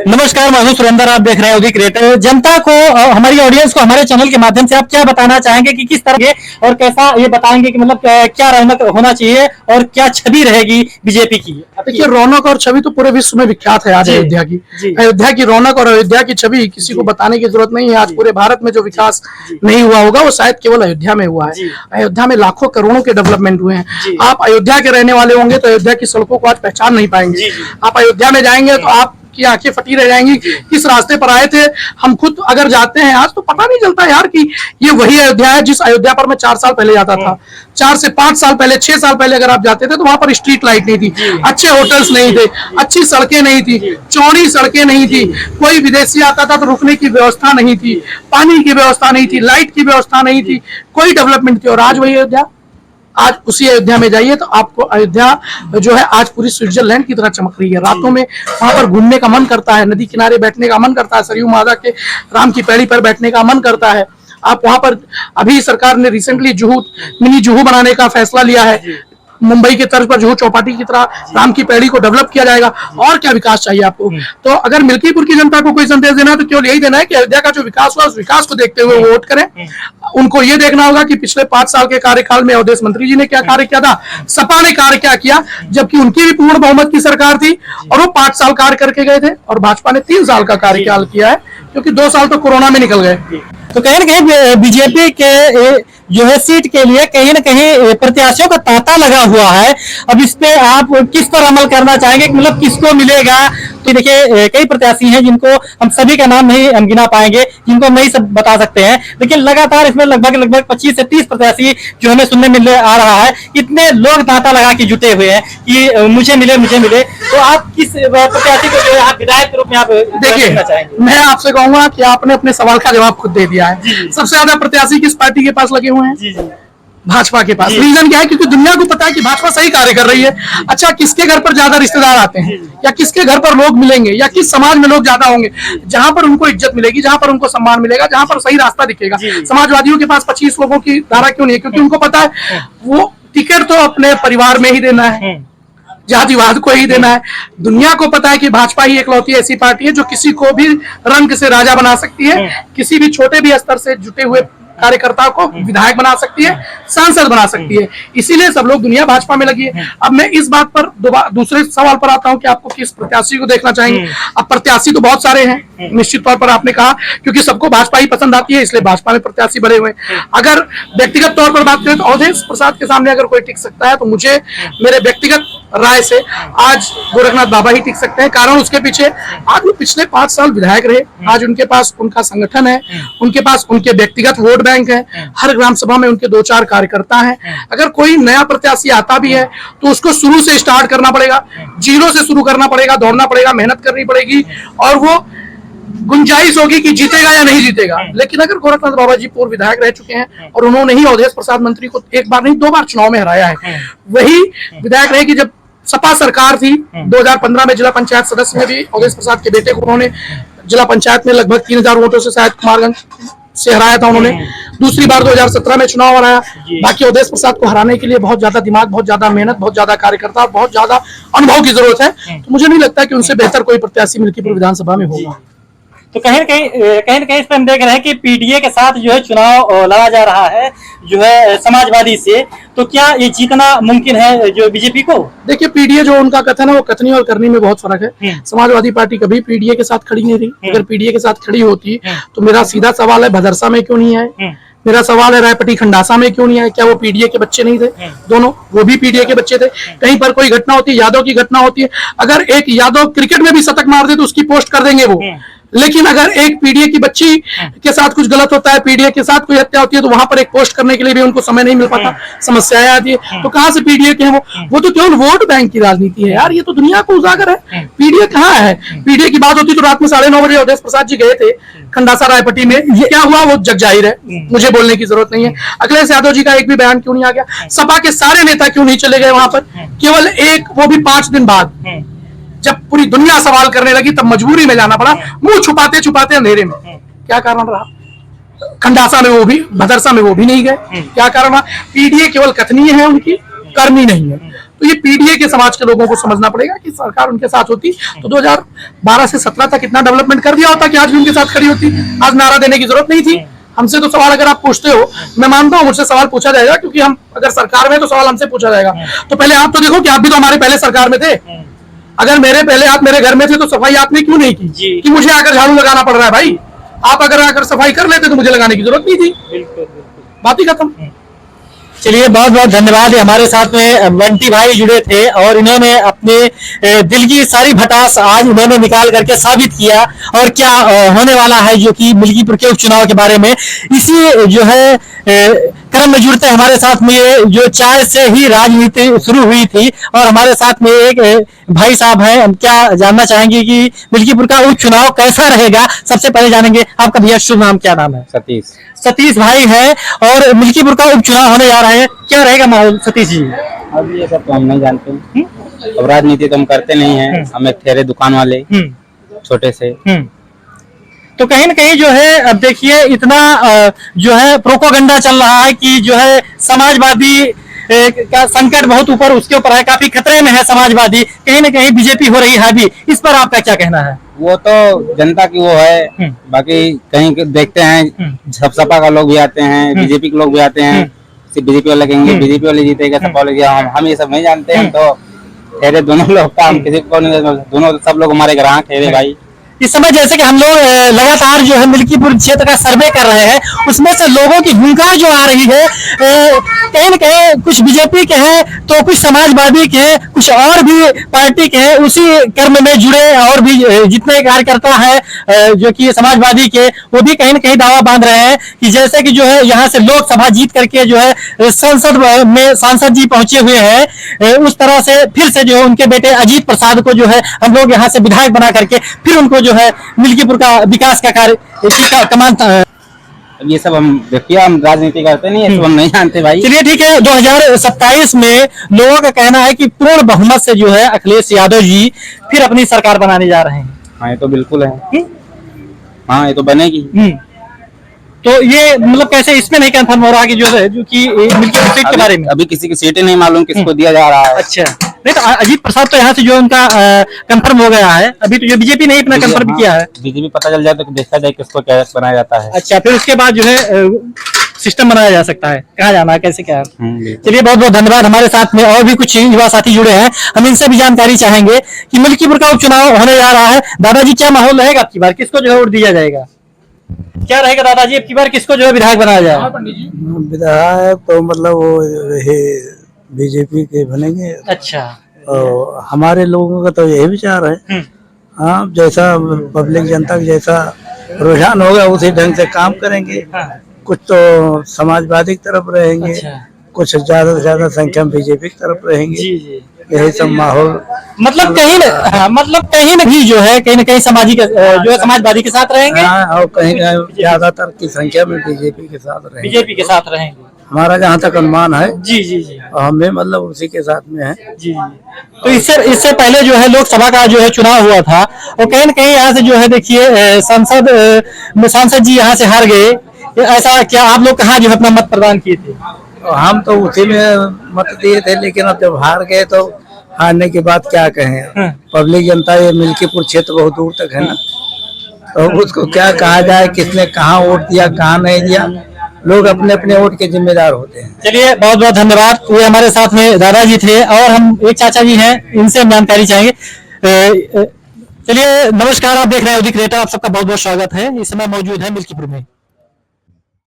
नमस्कार, मैं हूं सुरेंद्र। आप देख रहे हैं उदित क्रिएटर। जनता को, हमारी ऑडियंस को हमारे चैनल के माध्यम से आप क्या बताना चाहेंगे कि किस तरह के और कैसा ये बताएंगे कि मतलब क्या रौनक होना चाहिए और क्या छवि रहेगी बीजेपी की? देखिए, रौनक और छवि तो पूरे विश्व में विख्यात है आज अयोध्या की। अयोध्या की रौनक और अयोध्या की छवि किसी को बताने की जरूरत नहीं है। आज पूरे भारत में जो विकास नहीं हुआ होगा वो शायद केवल अयोध्या में हुआ है। अयोध्या में लाखों करोड़ों के डेवलपमेंट हुए हैं। आप अयोध्या के रहने वाले होंगे तो अयोध्या की सड़कों को आज पहचान नहीं पाएंगे। आप अयोध्या में जाएंगे तो आप की आंखें फटी रह जाएंगी, किस रास्ते पर आए थे। हम खुद अगर जाते हैं आज तो पता नहीं चलता यार कि ये वही अयोध्या है जिस अयोध्या पर मैं 4 साल पहले जाता था। 4 से 5 साल पहले, 6 साल पहले अगर आप जाते थे तो वहां पर स्ट्रीट लाइट नहीं थी, अच्छे होटल्स नहीं थे, अच्छी सड़कें नहीं थी, चौड़ी सड़कें नहीं थी, कोई विदेशी आता था तो रुकने की व्यवस्था नहीं थी, पानी की व्यवस्था नहीं थी, लाइट की व्यवस्था नहीं थी, कोई डेवलपमेंट थी। और आज वही अयोध्या, आज उसी अयोध्या में जाइए तो आपको अयोध्या जो है आज पूरी स्विट्जरलैंड की तरह चमक रही है। रातों में वहां पर घूमने का मन करता है, नदी किनारे बैठने का मन करता है, सरयू माता के राम की पैड़ी पर बैठने का मन करता है। आप वहां पर, अभी सरकार ने रिसेंटली जुहू, मिनी जुहू बनाने का फैसला लिया है। मुंबई के तर्ज पर जुहू चौपाटी की तरह राम की पैड़ी को डेवलप किया जाएगा। और क्या विकास चाहिए आपको? तो अगर मिल्कीपुर की जनता को कोई संदेश देना है तो केवल यही देना है कि अयोध्या का जो विकास हुआ उस विकास को देखते हुए वोट करें। उनको ये देखना होगा कि पिछले 5 साल के कार्यकाल में अवधेश मंत्री जी ने क्या कार्य किया था, सपा ने कार्य क्या किया, जबकि उनकी भी पूर्ण बहुमत की सरकार थी और वो 5 साल कार्य करके गए थे और भाजपा ने 3 साल का कार्यकाल किया है, क्योंकि 2 साल तो कोरोना में निकल गए। तो कहीं ना कहीं बीजेपी के जो है सीट के लिए कहीं ना कहीं प्रत्याशियों का तांता लगा हुआ है। अब इस पे आप किस पर अमल करना चाहेंगे, मतलब किसको मिलेगा? तो देखिए, कई प्रत्याशी हैं जिनको हम सभी का नाम नहीं हम गिना पाएंगे, जिनको हम नहीं सब बता सकते हैं, लेकिन लगातार इसमें लगभग 25 से 30 प्रत्याशी जो हमें सुनने मिल आ रहा है। इतने लोग तांता लगा के जुटे हुए हैं कि मुझे मिले। तो आप किस प्रत्याशी को जो है आप विधायक के रूप में आप देखिए, मैं आपसे कहूंगा कि आपने अपने सवाल का जवाब खुद दे दिया है। सबसे ज्यादा प्रत्याशी किस पार्टी के पास लगे हुए हैं? भाजपा के पास। रीजन क्या है? क्योंकि दुनिया को पता है कि भाजपा सही कार्य कर रही है। अच्छा, किसके घर पर ज्यादा रिश्तेदार आते हैं या किसके घर पर लोग मिलेंगे या किस समाज में लोग ज्यादा होंगे, जहां पर उनको इज्जत मिलेगी, जहां पर उनको सम्मान मिलेगा, जहां पर सही रास्ता दिखेगा। समाजवादियों के पास 25 लोगों की धारा क्यों नहीं है? क्योंकि उनको पता है वो टिकट तो अपने परिवार में ही देना है, जातिवाद को ही देना है। दुनिया को पता है कि भाजपा ही एकलौती ऐसी पार्टी है जो किसी को भी रंग से राजा बना सकती है, किसी भी छोटे भी स्तर से जुटे हुए कार्यकर्ताओं को विधायक बना सकती है, सांसद बना सकती है। इसीलिए सब लोग दुनिया भाजपा में लगी है। अब मैं इस बात पर दूसरे सवाल पर आता हूं कि आपको किस प्रत्याशी को देखना चाहेंगे। अब प्रत्याशी तो बहुत सारे हैं, निश्चित तौर पर आपने कहा, क्योंकि सबको भाजपा ही पसंद आती है इसलिए भाजपा में प्रत्याशी बने हुए हैं। अगर व्यक्तिगत तौर पर बात करें तो अवधेश प्रसाद के सामने अगर कोई टिक सकता है तो मुझे, मेरे व्यक्तिगत राय से, आज गोरखनाथ बाबा ही टिक सकते हैं। कारण उसके पीछे, आज वो पिछले 5 साल विधायक रहे, आज उनके पास उनका संगठन है, उनके पास उनके व्यक्तिगत वोट बैंक है, हर ग्राम सभा में उनके 2-4 कार्यकर्ता हैं। अगर कोई नया प्रत्याशी आता भी है तो उसको शुरू से स्टार्ट करना पड़ेगा, जीरो से शुरू करना पड़ेगा, दौड़ना पड़ेगा, मेहनत करनी पड़ेगी और वो गुंजाइश होगी कि जीतेगा या नहीं जीतेगा। लेकिन अगर गोरखनाथ बाबा जी पूर्व विधायक रह चुके हैं और उन्होंने ही अवधेश प्रसाद मंत्री को 1 बार नहीं 2 बार चुनाव में हराया है, वही विधायक रहे कि जब सपा सरकार थी 2015 में जिला पंचायत सदस्य में भी अवधेश प्रसाद के बेटे को उन्होंने जिला पंचायत में लगभग 3000 वोटों से शायद कुमारगंज से हराया था उन्होंने। दूसरी बार 2017 में चुनाव हराया। बाकी अवधेश प्रसाद को हराने के लिए बहुत ज्यादा दिमाग, बहुत ज्यादा मेहनत, बहुत ज्यादा कार्यकर्ता, बहुत ज्यादा अनुभव की जरूरत है। तो मुझे नहीं लगता कि उनसे बेहतर कोई प्रत्याशी मिल्कीपुर विधानसभा में होगा। तो कहीं ना कहीं इस पर हम देख रहे हैं कि पीडीए के साथ जो है चुनाव लड़ा जा रहा है जो है समाजवादी से। तो क्या ये जीतना मुमकिन है जो बीजेपी को? देखिए, पीडीए जो उनका कथन है वो कथनी और करनी में बहुत फर्क है। समाजवादी पार्टी कभी पीडीए के साथ खड़ी नहीं रही। अगर पीडीए के साथ खड़ी होती तो मेरा सीधा सवाल है, भदरसा में क्यों नहीं आए? मेरा सवाल है, रायपटी खंडासा में क्यों नहीं आए? क्या वो पीडीए के बच्चे नहीं थे? दोनों, वो भी पीडीए के बच्चे थे। कहीं पर कोई घटना होती है, यादव की घटना होती है, अगर एक यादव क्रिकेट में भी शतक मार दे तो उसकी पोस्ट कर देंगे वो। लेकिन अगर एक पीडीए की बच्ची के साथ कुछ गलत होता है, पीडीए के साथ कोई हत्या होती है, तो वहां पर एक पोस्ट करने के लिए भी उनको समय नहीं मिल पाता, समस्याएं आती है। तो कहां से पीडीए के हैं वो तो केवल वोट बैंक की राजनीति है यार। ये तो दुनिया को उजागर है। पीडीए कहाँ है? पीडीए की बात होती तो रात में 9:30 बजे अवधेश प्रसाद जी गए थे खंडासा रायपटी में। ये क्या हुआ वो जग जाहिर है, मुझे बोलने की जरूरत नहीं है। अखिलेश यादव जी का एक भी बयान क्यों नहीं आ गया? सपा के सारे नेता क्यों नहीं चले गए वहां पर? केवल एक, वो भी 5 दिन बाद, जब पूरी दुनिया सवाल करने लगी तब मजबूरी में जाना पड़ा, मुंह छुपाते छुपाते अंधेरे में। क्या कारण रहा? खंडासा में वो भी, भदरसा में वो भी नहीं गए। क्या कारण रहा? पीडीए केवल कथनीय है उनकी, करनी नहीं है। तो ये पीडीए के समाज के लोगों को समझना पड़ेगा कि सरकार उनके साथ होती तो 2012 से 17 तक इतना डेवलपमेंट कर दिया होता कि आज भी उनके साथ खड़ी होती। आज नारा देने की जरूरत नहीं थी। हमसे तो सवाल अगर आप पूछते हो, मैं मानता हूँ मुझसे सवाल पूछा जाएगा, क्योंकि हम अगर सरकार में तो सवाल हमसे पूछा जाएगा। तो पहले आप तो देखो कि आप भी तो हमारे पहले सरकार में थे। अगर मेरे पहले आप मेरे घर में थे तो सफाई आपने क्यों नहीं की कि मुझे आकर झाड़ू लगाना पड़ रहा है? भाई आप अगर आकर सफाई कर लेते तो मुझे लगाने की जरूरत नहीं थी। बात ही खत्म। चलिए बहुत बहुत धन्यवाद। हमारे साथ में बंटी भाई जुड़े थे और इन्होंने अपने दिल की सारी भटास आज इन्होंने निकाल करके साबित किया और क्या होने वाला है जो कि मिल्कीपुर के उपचुनाव के बारे में। इसी जो है क्रम में जुड़ते हमारे साथ में जो चाय से ही राजनीति शुरू हुई थी और हमारे साथ में एक भाई साहब हैं। हम क्या जानना चाहेंगे कि मिल्कीपुर का उपचुनाव कैसा रहेगा। सबसे पहले जानेंगे आपका भैया शुभ नाम क्या नाम है? सतीश। सतीश भाई है और मिल्कीपुर का उपचुनाव होने जा रहा है, क्या रहेगा माहौल सतीश जी? अब ये सब तो हम नहीं जानते। अब राजनीति तो हम करते नहीं हैं। हम एक ठहरे दुकान वाले छोटे से। तो कहीं ना कहीं जो है अब देखिए इतना जो है प्रोपोगंडा चल रहा है कि जो है समाजवादी का संकट बहुत ऊपर उसके ऊपर है, काफी खतरे में है समाजवादी। कहीं ना कहीं बीजेपी हो रही है हावी। इस पर आपका क्या कहना है? वो तो जनता की वो है। बाकी कहीं देखते हैं सब सपा का लोग भी आते हैं, बीजेपी के लोग भी आते हैं। सिर्फ बीजेपी वाले कहेंगे बीजेपी वाले जीतेगा, सपा वाले जीतेगा। हम ये सब नहीं जानते हैं। तो ठहरे दोनों लोग का हम किसी को नहीं, दोनों सब लोग हमारे ग्राहक ठहरे भाई। इस समय जैसे कि हम लोग लगातार जो है मिल्कीपुर क्षेत्र का सर्वे कर रहे हैं, उसमें से लोगों की हुंकार जो आ रही है कहीं न कहीं कुछ बीजेपी के हैं तो कुछ समाजवादी के हैं, कुछ और भी पार्टी के हैं। उसी कर्म में जुड़े और भी जितने कार्यकर्ता हैं जो कि समाजवादी के, वो भी कहीं न कहीं दावा बांध रहे हैं कि जैसे कि जो है यहाँ से लोकसभा जीत करके जो है संसद में सांसद जी पहुंचे हुए हैं, उस तरह से फिर से जो है उनके बेटे अजीत प्रसाद को जो है हम लोग यहाँ से विधायक बना करके फिर उनको जो है मिल्कीपुर का विकास का कार्य कमान। ये सब हम देखिए, हम राजनीति करते नहीं, ये सब हम नहीं जानते भाई। चलिए ठीक है। 2027 में लोगों का कहना है कि पूर्ण बहुमत से जो है अखिलेश यादव जी फिर अपनी सरकार बनाने जा रहे हैं। हाँ ये तो बिल्कुल है। हाँ ये तो बनेगी। तो ये मतलब कैसे इसमें नहीं कंफर्म हो रहा कि जो है जो कि मिल्कीपुर सीट के बारे में अभी किसी की सीटें नहीं मालूम किसको दिया जा रहा है। अच्छा नहीं तो अजीत प्रसाद तो यहाँ से जो उनका कंफर्म हो गया है। अभी तो जो बीजेपी ने इतना कंफर्म किया है। बीजेपी पता चल जाए तो देखा जाए किसको क्या बनाया जाता है। अच्छा फिर उसके बाद जो है सिस्टम बनाया जा सकता है, कहाँ जाना है कैसे क्या है। चलिए बहुत बहुत धन्यवाद। हमारे साथ में और भी कुछ युवा साथी जुड़े हैं, हम इनसे भी जानकारी चाहेंगे कि मिल्कीपुर का उपचुनाव होने जा रहा है। दादाजी क्या माहौल रहेगा अब की बार, किसको जो है वोट दिया जाएगा? क्या रहेगा दादाजी अब की बार, किसको जो है विधायक बनाया जाएगा? विधायक तो मतलब वो बीजेपी के बनेंगे। अच्छा और हमारे लोगों का तो यही विचार है। हाँ जैसा पब्लिक जनता का जैसा रुझान होगा उसी ढंग से काम करेंगे। कुछ तो समाजवादी की तरफ रहेंगे। अच्छा। कुछ ज्यादा से ज्यादा संख्या में बीजेपी की तरफ रहेंगे। जी जी यही सब माहौल मतलब कहीं मतलब कहीं न कहीं जो है कहीं न कहीं सामाजिक जो है समाजवादी के साथ रहेंगे। हाँ, और कहीं ज्यादातर की संख्या में बीजेपी के साथ रहेंगे। बीजेपी के साथ रहेंगे हमारा जहाँ तक अनुमान है। जी जी जी और हमें मतलब उसी के साथ में है। जी। तो इससे पहले जो है लोकसभा का जो है चुनाव हुआ था और कहीं न कहीं यहाँ से जो है देखिए सांसद जी यहाँ से हार गए। ऐसा क्या आप लोग कहाँ जो है अपना मत प्रदान किए थे? हम तो उसी में मत दिए थे, लेकिन अब जब हार गए तो हारने के बाद क्या कहें। पब्लिक जनता ये मिल्कीपुर क्षेत्र बहुत दूर तक है ना, तो उसको क्या कहा जाए, किसने कहाँ वोट दिया कहाँ नहीं दिया। लोग अपने अपने वोट के जिम्मेदार होते हैं। चलिए बहुत बहुत धन्यवाद। ये हमारे साथ में दादाजी थे और हम एक चाचा जी हैं, इनसे हम जानकारी चाहेंगे। चलिए नमस्कार, आप देख रहे हैं उदित क्रिएटर, आप सबका बहुत बहुत स्वागत है। इस समय मौजूद है मिल्कीपुर में।